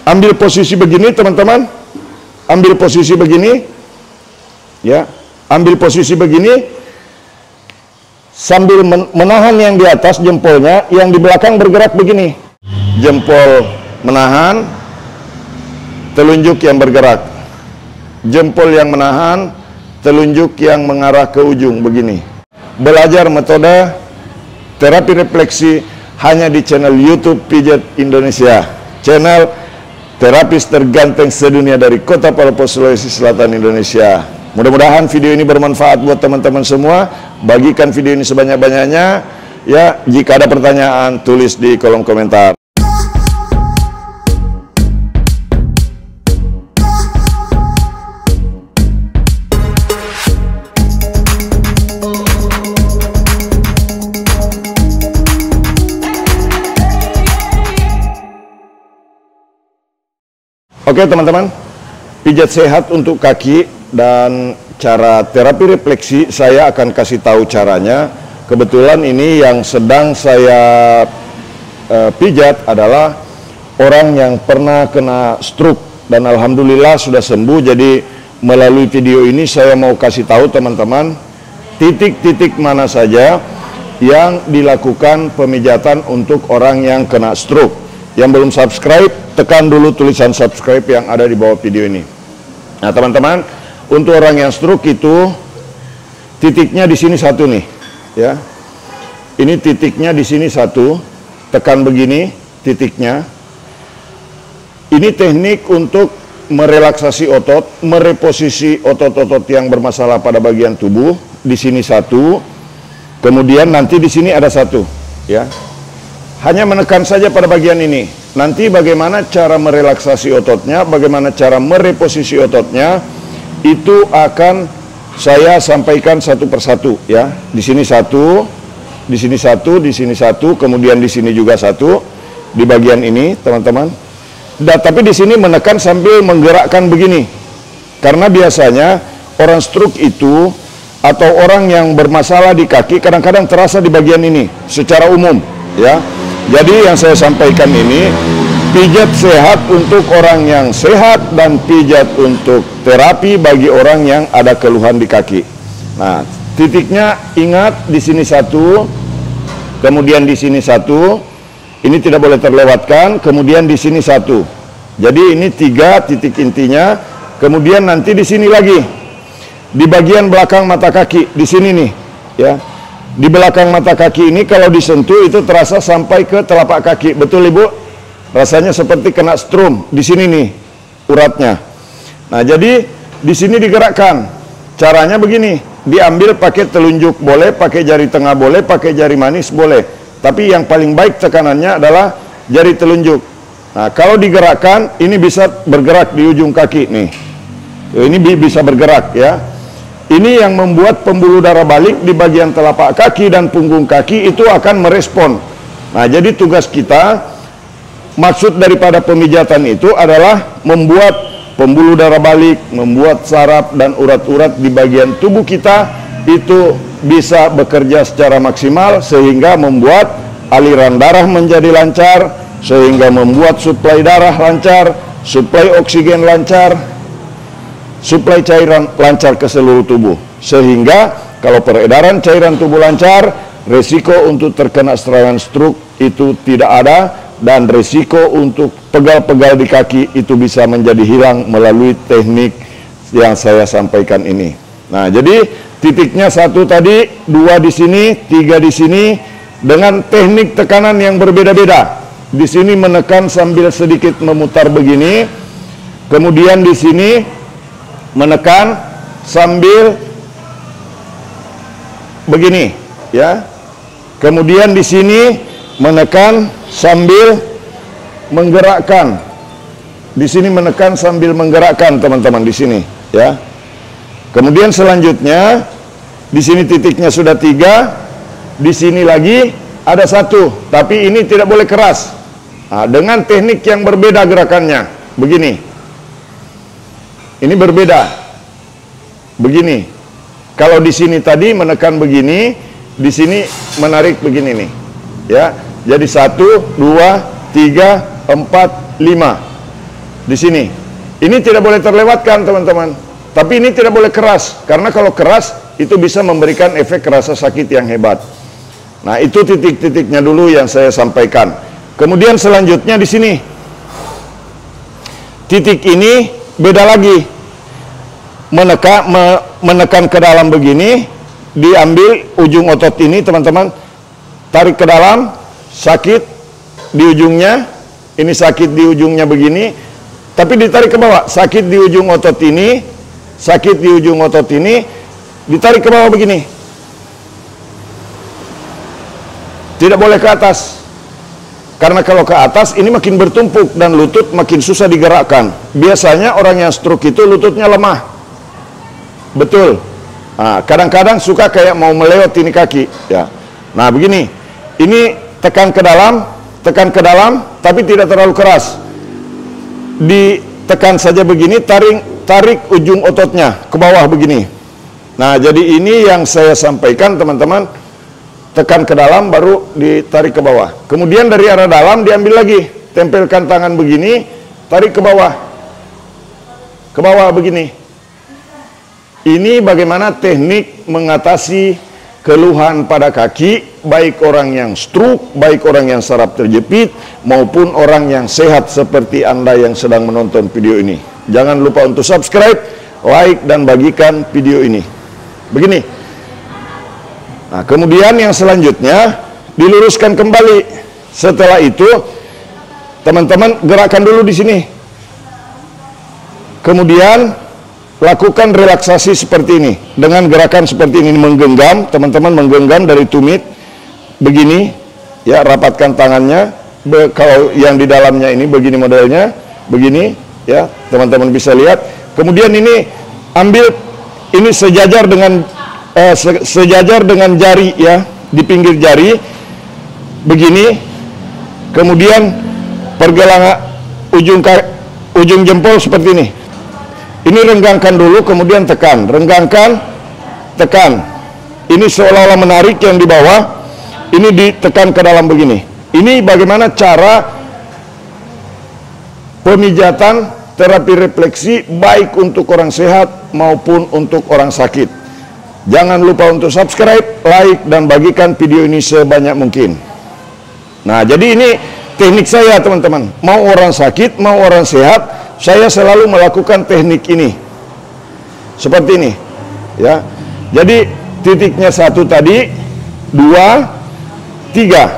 Ambil posisi begini teman-teman, ambil posisi begini, ya, ambil posisi begini, sambil menahan yang di atas jempolnya, yang di belakang bergerak begini, jempol menahan, telunjuk yang bergerak, jempol yang menahan, telunjuk yang mengarah ke ujung begini. Belajar metode terapi refleksi hanya di channel YouTube Pijat Indonesia, channel terapis terganteng sedunia dari Kota Palopo, Sulawesi Selatan, Indonesia. Mudah-mudahan video ini bermanfaat buat teman-teman semua. Bagikan video ini sebanyak-banyaknya. Ya, jika ada pertanyaan, tulis di kolom komentar. Oke teman-teman, pijat sehat untuk kaki dan cara terapi refleksi saya akan kasih tahu caranya. Kebetulan ini yang sedang saya pijat adalah orang yang pernah kena stroke dan alhamdulillah sudah sembuh. Jadi melalui video ini saya mau kasih tahu teman-teman titik-titik mana saja yang dilakukan pemijatan untuk orang yang kena stroke. Yang belum subscribe, tekan dulu tulisan subscribe yang ada di bawah video ini. Nah teman-teman, untuk orang yang stroke itu titiknya di sini satu nih, ya. Ini titiknya di sini satu, tekan begini titiknya. Ini teknik untuk merelaksasi otot, mereposisi otot-otot yang bermasalah pada bagian tubuh. Di sini satu, kemudian nanti di sini ada satu, ya. Hanya menekan saja pada bagian ini. Nanti bagaimana cara merelaksasi ototnya, bagaimana cara mereposisi ototnya, itu akan saya sampaikan satu persatu, ya. Di sini satu, di sini satu, di sini satu, kemudian di sini juga satu, di bagian ini, teman-teman. Tapi di sini menekan sambil menggerakkan begini. Karena biasanya orang stroke itu atau orang yang bermasalah di kaki kadang-kadang terasa di bagian ini secara umum, ya. Jadi yang saya sampaikan ini pijat sehat untuk orang yang sehat dan pijat untuk terapi bagi orang yang ada keluhan di kaki. Nah, titiknya ingat di sini satu, kemudian di sini satu, ini tidak boleh terlewatkan, kemudian di sini satu. Jadi ini 3 titik intinya, kemudian nanti di sini lagi, di bagian belakang mata kaki, di sini nih, ya. Di belakang mata kaki ini kalau disentuh itu terasa sampai ke telapak kaki. Betul Ibu? Rasanya seperti kena strum. Di sini nih uratnya. Nah, jadi di sini digerakkan. Caranya begini, diambil pakai telunjuk boleh, pakai jari tengah boleh, pakai jari manis boleh. Tapi yang paling baik tekanannya adalah jari telunjuk. Nah, kalau digerakkan ini bisa bergerak di ujung kaki nih. Ini bisa bergerak, ya. Ini yang membuat pembuluh darah balik di bagian telapak kaki dan punggung kaki itu akan merespon. Nah, jadi tugas kita, maksud daripada pemijatan itu adalah membuat pembuluh darah balik, membuat saraf dan urat-urat di bagian tubuh kita itu bisa bekerja secara maksimal sehingga membuat aliran darah menjadi lancar, sehingga membuat suplai darah lancar, suplai oksigen lancar, suplai cairan lancar ke seluruh tubuh, sehingga kalau peredaran cairan tubuh lancar, resiko untuk terkena serangan stroke itu tidak ada, dan resiko untuk pegal-pegal di kaki itu bisa menjadi hilang melalui teknik yang saya sampaikan ini. Nah, jadi titiknya satu tadi, 2 di sini, 3 di sini, dengan teknik tekanan yang berbeda-beda. Di sini menekan sambil sedikit memutar begini, kemudian di sini menekan sambil begini, ya. Kemudian di sini menekan sambil menggerakkan. Di sini menekan sambil menggerakkan, teman-teman, di sini, ya. Kemudian selanjutnya di sini titiknya sudah 3, di sini lagi ada 1, tapi ini tidak boleh keras. Nah, dengan teknik yang berbeda gerakannya, begini. Ini berbeda, begini. Kalau di sini tadi menekan begini, di sini menarik begini nih, ya. Jadi 1, 2, 3, 4, 5. di sini. Ini tidak boleh terlewatkan, teman-teman. Tapi ini tidak boleh keras, karena kalau keras itu bisa memberikan efek rasa sakit yang hebat. Nah, itu titik-titiknya dulu yang saya sampaikan. Kemudian selanjutnya di sini. Titik ini beda lagi. Menekan ke dalam begini, diambil ujung otot ini, teman-teman. Tarik ke dalam, sakit di ujungnya. Ini sakit di ujungnya begini. Tapi ditarik ke bawah, sakit di ujung otot ini, sakit di ujung otot ini, ditarik ke bawah begini. Tidak boleh ke atas. Karena kalau ke atas ini makin bertumpuk dan lutut makin susah digerakkan. Biasanya orang yang stroke itu lututnya lemah. Betul. Nah, kadang-kadang suka kayak mau melewat ini kaki, ya. Nah, begini. Ini tekan ke dalam, tapi tidak terlalu keras. Ditekan saja begini, tarik ujung ototnya ke bawah begini. Nah, jadi ini yang saya sampaikan, teman-teman. Tekan ke dalam, baru ditarik ke bawah. Kemudian dari arah dalam diambil lagi. Tempelkan tangan begini, tarik ke bawah. Ke bawah begini. Ini bagaimana teknik mengatasi keluhan pada kaki, baik orang yang stroke, baik orang yang saraf terjepit, maupun orang yang sehat seperti Anda yang sedang menonton video ini. Jangan lupa untuk subscribe, like, dan bagikan video ini. Begini. Nah, kemudian yang selanjutnya diluruskan kembali. Setelah itu, teman-teman gerakan dulu di sini. Kemudian lakukan relaksasi seperti ini dengan gerakan seperti ini, menggenggam, teman-teman menggenggam dari tumit begini, ya, rapatkan tangannya. Kalau yang di dalamnya ini begini modelnya, begini, ya, teman-teman bisa lihat. Kemudian ini ambil ini sejajar dengan jari, ya, di pinggir jari begini. Kemudian pergelangan ujung jempol seperti ini. Ini renggangkan dulu, kemudian tekan, renggangkan, tekan. Ini seolah-olah menarik yang di bawah, ini ditekan ke dalam begini. Ini bagaimana cara pemijatan terapi refleksi baik untuk orang sehat maupun untuk orang sakit. Jangan lupa untuk subscribe, like, dan bagikan video ini sebanyak mungkin. Nah, jadi ini teknik saya, teman-teman. Mau orang sakit, mau orang sehat, saya selalu melakukan teknik ini. Seperti ini, ya. Jadi titiknya 1 tadi, 2, 3.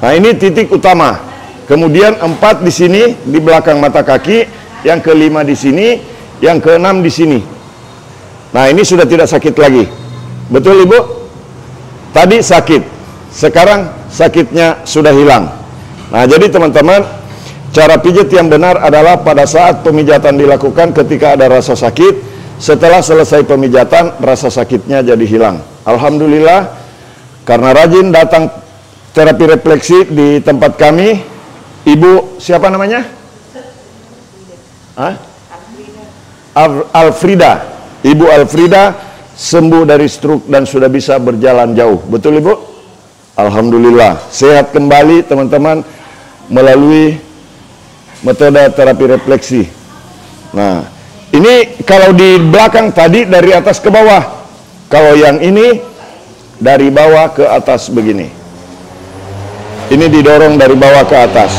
Nah, ini titik utama. Kemudian 4 di sini, di belakang mata kaki, yang ke-5 di sini, yang ke-6 di sini. Nah, ini sudah tidak sakit lagi. Betul, Ibu? Tadi sakit, sekarang sakitnya sudah hilang. Nah, jadi teman-teman, cara pijat yang benar adalah pada saat pemijatan dilakukan ketika ada rasa sakit. Setelah selesai pemijatan, rasa sakitnya jadi hilang. Alhamdulillah, karena rajin datang terapi refleksi di tempat kami. Ibu siapa namanya? Alfrida. Ibu Alfrida sembuh dari stroke dan sudah bisa berjalan jauh. Betul, Ibu? Alhamdulillah. Sehat kembali, teman-teman, melalui metode terapi refleksi. Nah, ini kalau di belakang tadi dari atas ke bawah. Kalau yang ini dari bawah ke atas begini. Ini didorong dari bawah ke atas.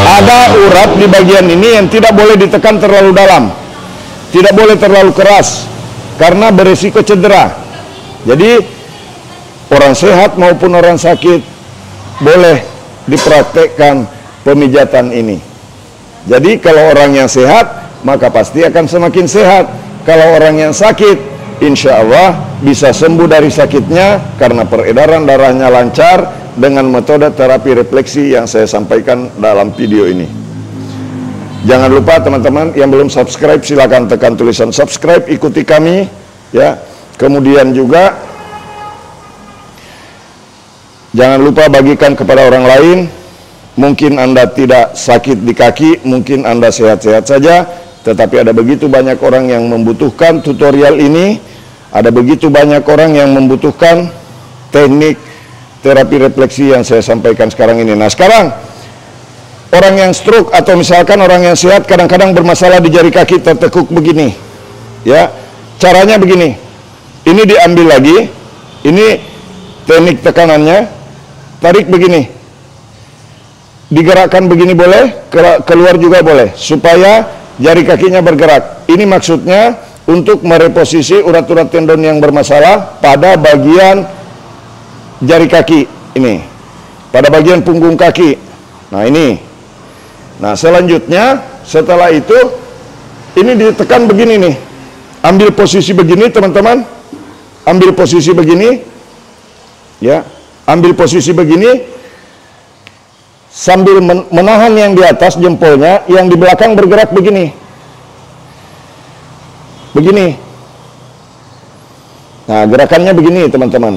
Ada urat di bagian ini yang tidak boleh ditekan terlalu dalam. Tidak boleh terlalu keras, karena beresiko cedera. Jadi orang sehat maupun orang sakit boleh dipraktekkan pemijatan ini. Jadi kalau orang yang sehat, maka pasti akan semakin sehat. Kalau orang yang sakit, insya Allah bisa sembuh dari sakitnya karena peredaran darahnya lancar dengan metode terapi refleksi yang saya sampaikan dalam video ini. Jangan lupa teman-teman yang belum subscribe, silakan tekan tulisan subscribe, ikuti kami, ya. Kemudian juga jangan lupa bagikan kepada orang lain. Mungkin Anda tidak sakit di kaki, mungkin Anda sehat-sehat saja, tetapi ada begitu banyak orang yang membutuhkan tutorial ini. Ada begitu banyak orang yang membutuhkan teknik terapi refleksi yang saya sampaikan sekarang ini. Nah, sekarang orang yang stroke atau misalkan orang yang sehat kadang-kadang bermasalah di jari kaki tertekuk begini. Ya, caranya begini. Ini diambil lagi. Ini teknik tekanannya. Tarik begini. Digerakkan begini boleh, keluar juga boleh, supaya jari kakinya bergerak. Ini maksudnya untuk mereposisi urat-urat tendon yang bermasalah pada bagian jari kaki ini, pada bagian punggung kaki. Nah ini. Nah selanjutnya setelah itu ini ditekan begini nih. Ambil posisi begini teman-teman. Ambil posisi begini. Ya, ambil posisi begini. Sambil menahan yang di atas jempolnya, yang di belakang bergerak begini. Begini. Nah, gerakannya begini, teman-teman.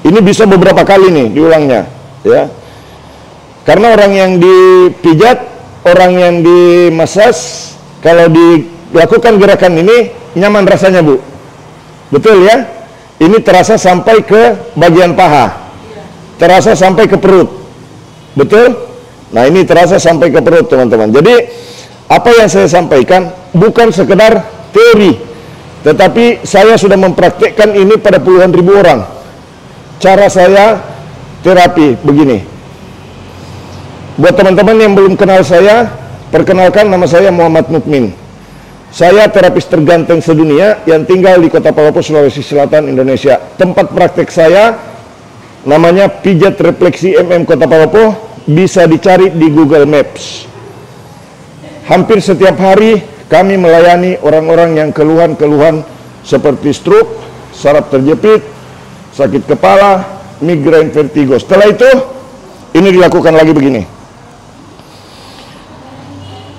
Ini bisa beberapa kali nih diulangnya, ya. Karena orang yang dipijat, orang yang dimasas, kalau dilakukan gerakan ini nyaman rasanya, Bu. Betul ya? Ini terasa sampai ke bagian paha. Terasa sampai ke perut. Betul? Nah ini terasa sampai ke perut teman-teman. Jadi apa yang saya sampaikan bukan sekedar teori, tetapi saya sudah mempraktikkan ini pada puluhan ribu orang. Cara saya terapi begini. Buat teman-teman yang belum kenal saya, perkenalkan, nama saya Muhammad Mukmin. Saya terapis terganteng sedunia yang tinggal di Kota Palopo, Sulawesi Selatan, Indonesia. Tempat praktek saya namanya Pijat Refleksi MM Kota Palopo, bisa dicari di Google Maps. Hampir setiap hari kami melayani orang-orang yang keluhan-keluhan seperti stroke, saraf terjepit, sakit kepala, migrain, vertigo. Setelah itu, ini dilakukan lagi begini.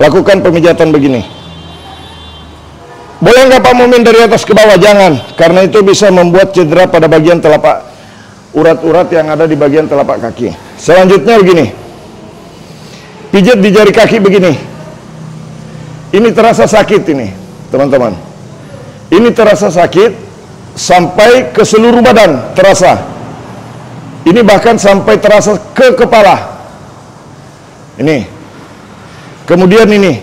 Lakukan pemijatan begini. Boleh nggak Pak Mumin dari atas ke bawah? Jangan, karena itu bisa membuat cedera pada bagian telapak, urat-urat yang ada di bagian telapak kaki. Selanjutnya begini. Pijat di jari kaki begini. Ini terasa sakit ini, teman-teman. Ini terasa sakit sampai ke seluruh badan terasa. Ini bahkan sampai terasa ke kepala. Ini. Kemudian ini.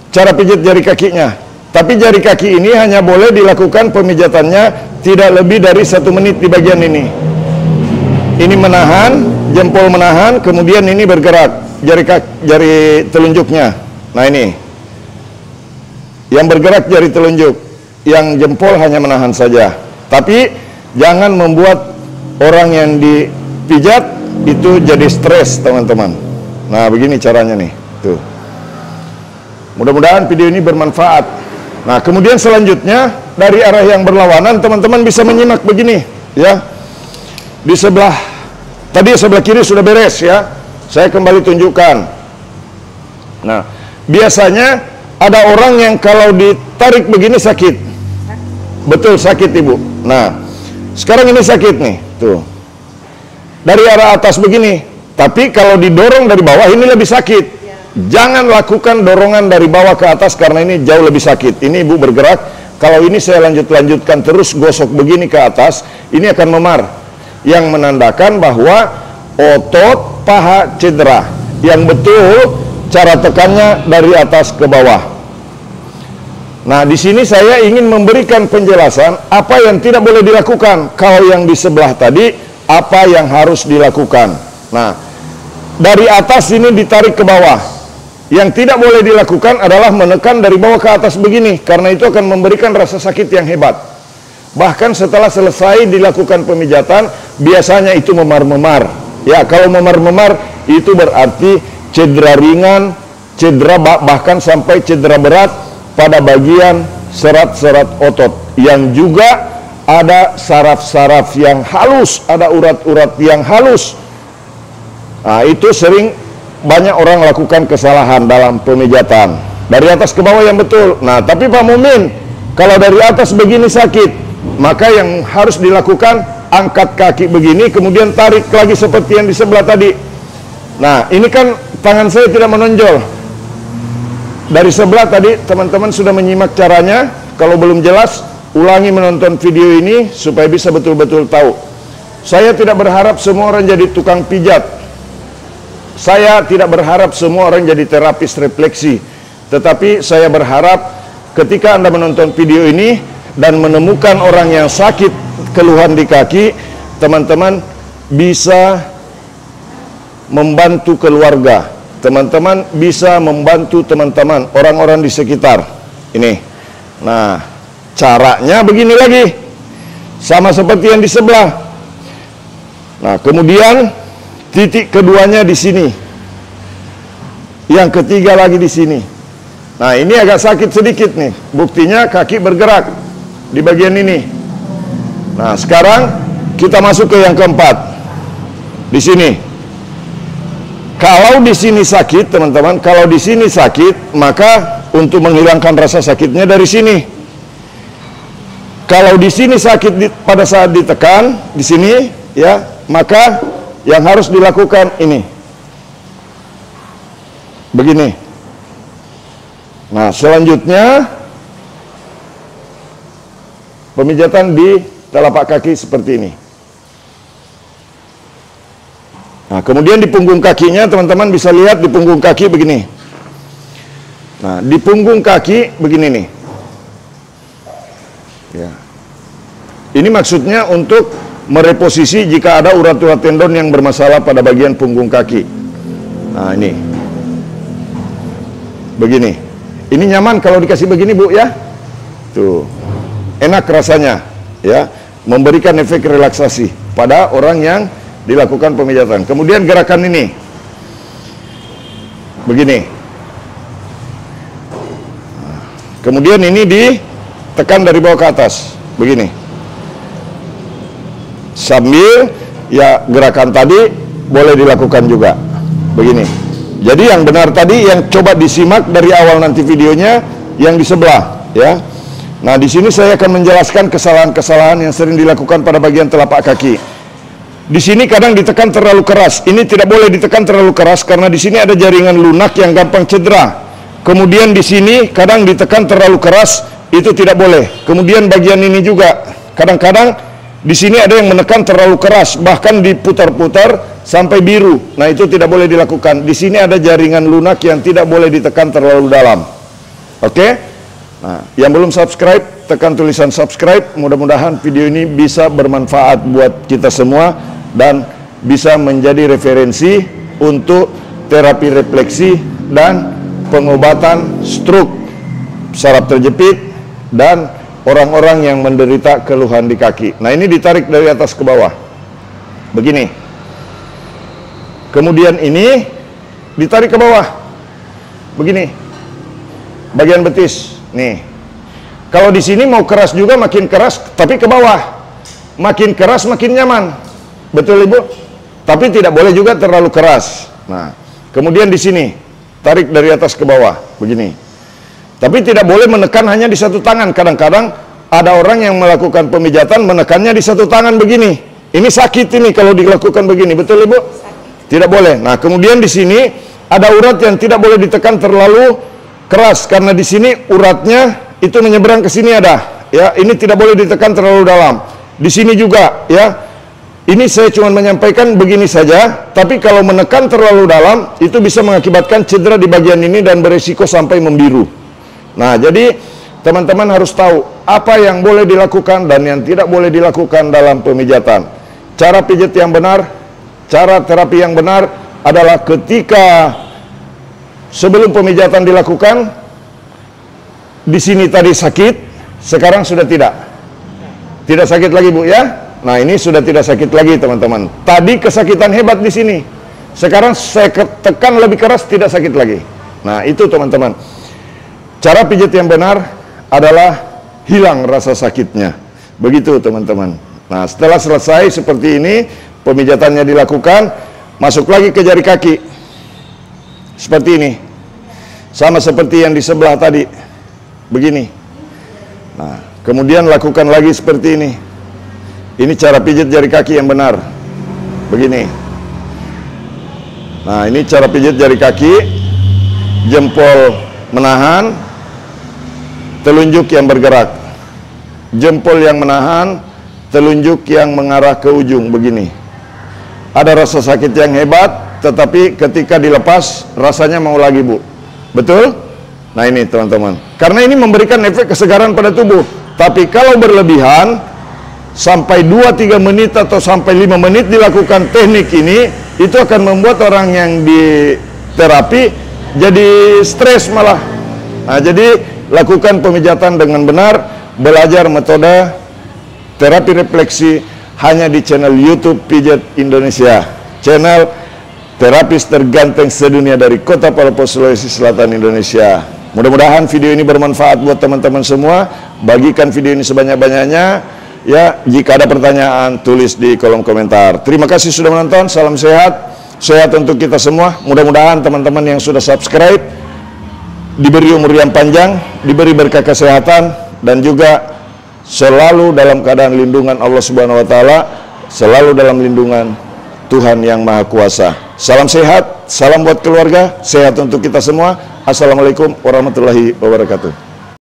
Cara pijat jari kakinya. Tapi jari kaki ini hanya boleh dilakukan pemijatannya tidak lebih dari 1 menit di bagian ini. Ini menahan, jempol menahan, kemudian ini bergerak, jari telunjuknya. Nah ini, yang bergerak jari telunjuk, yang jempol hanya menahan saja. Tapi jangan membuat orang yang dipijat itu jadi stres, teman-teman. Nah begini caranya nih, tuh. Mudah-mudahan video ini bermanfaat. Nah kemudian selanjutnya dari arah yang berlawanan teman-teman bisa menyimak begini ya. Di sebelah tadi sebelah kiri sudah beres ya. Saya kembali tunjukkan. Nah biasanya ada orang yang kalau ditarik begini sakit. Betul sakit Ibu. Nah sekarang ini sakit nih tuh. Dari arah atas begini. Tapi kalau didorong dari bawah ini lebih sakit. Jangan lakukan dorongan dari bawah ke atas karena ini jauh lebih sakit. Ini Ibu bergerak. Kalau ini saya lanjutkan terus gosok begini ke atas, ini akan memar. Yang menandakan bahwa otot paha cedera. Yang betul cara tekannya dari atas ke bawah. Nah, di sini saya ingin memberikan penjelasan apa yang tidak boleh dilakukan. Kalau yang di sebelah tadi, apa yang harus dilakukan. Nah, dari atas ini ditarik ke bawah. Yang tidak boleh dilakukan adalah menekan dari bawah ke atas begini, karena itu akan memberikan rasa sakit yang hebat. Bahkan setelah selesai dilakukan pemijatan, biasanya itu memar-memar. Ya, kalau memar-memar itu berarti cedera ringan, cedera bahkan sampai cedera berat pada bagian serat-serat otot. Yang juga ada saraf-saraf yang halus, ada urat-urat yang halus. Nah, itu sering banyak orang lakukan kesalahan dalam pemijatan. Dari atas ke bawah yang betul. Nah, tapi Pak Mumin, kalau dari atas begini sakit, maka yang harus dilakukan angkat kaki begini, kemudian tarik lagi seperti yang di sebelah tadi. Nah, ini kan tangan saya tidak menonjol. Dari sebelah tadi teman-teman sudah menyimak caranya. Kalau belum jelas, ulangi menonton video ini supaya bisa betul-betul tahu. Saya tidak berharap semua orang jadi tukang pijat. saya tidak berharap semua orang jadi terapis refleksi, tetapi saya berharap ketika Anda menonton video ini dan menemukan orang yang sakit keluhan di kaki, teman-teman bisa membantu keluarga, teman-teman bisa membantu teman-teman, orang-orang di sekitar ini. Nah, caranya begini lagi, sama seperti yang di sebelah. Nah, kemudian titik keduanya di sini, yang ketiga lagi di sini. Nah, ini agak sakit sedikit nih, buktinya kaki bergerak di bagian ini. Nah, sekarang kita masuk ke yang keempat, di sini. Kalau di sini sakit, teman-teman, kalau di sini sakit, maka untuk menghilangkan rasa sakitnya dari sini. Kalau di sini sakit pada saat ditekan di sini, ya, maka yang harus dilakukan ini, begini. Nah, selanjutnya pemijatan di telapak kaki seperti ini. Nah, kemudian di punggung kakinya, teman-teman bisa lihat di punggung kaki begini. Nah, di punggung kaki begini nih. Ya. Ini maksudnya untuk mereposisi jika ada urat-urat tendon yang bermasalah pada bagian punggung kaki. Nah, ini. Begini. Ini nyaman kalau dikasih begini, Bu, ya. Tuh. Enak rasanya, ya. Memberikan efek relaksasi pada orang yang dilakukan pemijatan. Kemudian gerakan ini. Begini. Kemudian ini ditekan dari bawah ke atas. Begini. Sambil ya gerakan tadi boleh dilakukan juga. Begini. Jadi yang benar tadi yang coba disimak dari awal nanti videonya yang di sebelah, ya. Nah, di sini saya akan menjelaskan kesalahan-kesalahan yang sering dilakukan pada bagian telapak kaki. Di sini kadang ditekan terlalu keras. Ini tidak boleh ditekan terlalu keras karena di sini ada jaringan lunak yang gampang cedera. Kemudian di sini kadang ditekan terlalu keras, itu tidak boleh. Kemudian bagian ini juga kadang-kadang di sini ada yang menekan terlalu keras, bahkan diputar-putar sampai biru. Nah, itu tidak boleh dilakukan. Di sini ada jaringan lunak yang tidak boleh ditekan terlalu dalam. Oke? Nah, yang belum subscribe, tekan tulisan subscribe. Mudah-mudahan video ini bisa bermanfaat buat kita semua dan bisa menjadi referensi untuk terapi refleksi dan pengobatan stroke, saraf terjepit, dan orang-orang yang menderita keluhan di kaki. Nah, ini ditarik dari atas ke bawah. Begini. Kemudian ini ditarik ke bawah. Begini. Bagian betis. Nih. Kalau di sini mau keras juga makin keras, tapi ke bawah. Makin keras makin nyaman. Betul, Ibu? Tapi tidak boleh juga terlalu keras. Nah, kemudian di sini tarik dari atas ke bawah. Begini. Tapi tidak boleh menekan hanya di satu tangan. Kadang-kadang ada orang yang melakukan pemijatan menekannya di satu tangan begini. Ini sakit ini kalau dilakukan begini. Betul, Ibu? Sakit. Tidak boleh. Nah, kemudian di sini ada urat yang tidak boleh ditekan terlalu keras karena di sini uratnya itu menyeberang ke sini ada. Ya, ini tidak boleh ditekan terlalu dalam. Di sini juga, ya. Ini saya cuma menyampaikan begini saja, tapi kalau menekan terlalu dalam itu bisa mengakibatkan cedera di bagian ini dan beresiko sampai membiru. Nah, jadi teman-teman harus tahu apa yang boleh dilakukan dan yang tidak boleh dilakukan dalam pemijatan. Cara pijat yang benar, cara terapi yang benar adalah ketika sebelum pemijatan dilakukan, di sini tadi sakit, sekarang sudah tidak. Tidak sakit lagi, Bu, ya. Nah, ini sudah tidak sakit lagi, teman-teman. Tadi kesakitan hebat di sini. Sekarang saya tekan lebih keras, tidak sakit lagi. Nah, itu teman-teman. Cara pijat yang benar adalah hilang rasa sakitnya. Begitu, teman-teman. Nah, setelah selesai seperti ini, pemijatannya dilakukan, masuk lagi ke jari kaki. Seperti ini. Sama seperti yang di sebelah tadi. Begini. Nah, kemudian lakukan lagi seperti ini. Ini cara pijat jari kaki yang benar. Begini. Nah, ini cara pijat jari kaki. Jempol menahan, telunjuk yang bergerak. Jempol yang menahan, telunjuk yang mengarah ke ujung begini. Ada rasa sakit yang hebat, tetapi ketika dilepas rasanya mau lagi, Bu. Betul? Nah ini teman-teman, karena ini memberikan efek kesegaran pada tubuh. Tapi kalau berlebihan sampai 2-3 menit atau sampai 5 menit dilakukan teknik ini, itu akan membuat orang yang di terapi jadi stres malah. Nah, jadi lakukan pemijatan dengan benar, belajar metode terapi refleksi hanya di channel YouTube Pijat Indonesia, channel terapis terganteng sedunia dari Kota Palopo, Sulawesi Selatan, Indonesia. Mudah-mudahan video ini bermanfaat buat teman-teman semua. Bagikan video ini sebanyak-banyaknya. Ya, jika ada pertanyaan tulis di kolom komentar. Terima kasih sudah menonton. Salam sehat, sehat untuk kita semua. Mudah-mudahan teman-teman yang sudah subscribe diberi umur yang panjang, diberi berkah kesehatan, dan juga selalu dalam keadaan lindungan Allah Subhanahu wa Ta'ala, selalu dalam lindungan Tuhan yang Maha Kuasa. Salam sehat, salam buat keluarga, sehat untuk kita semua. Assalamualaikum warahmatullahi wabarakatuh.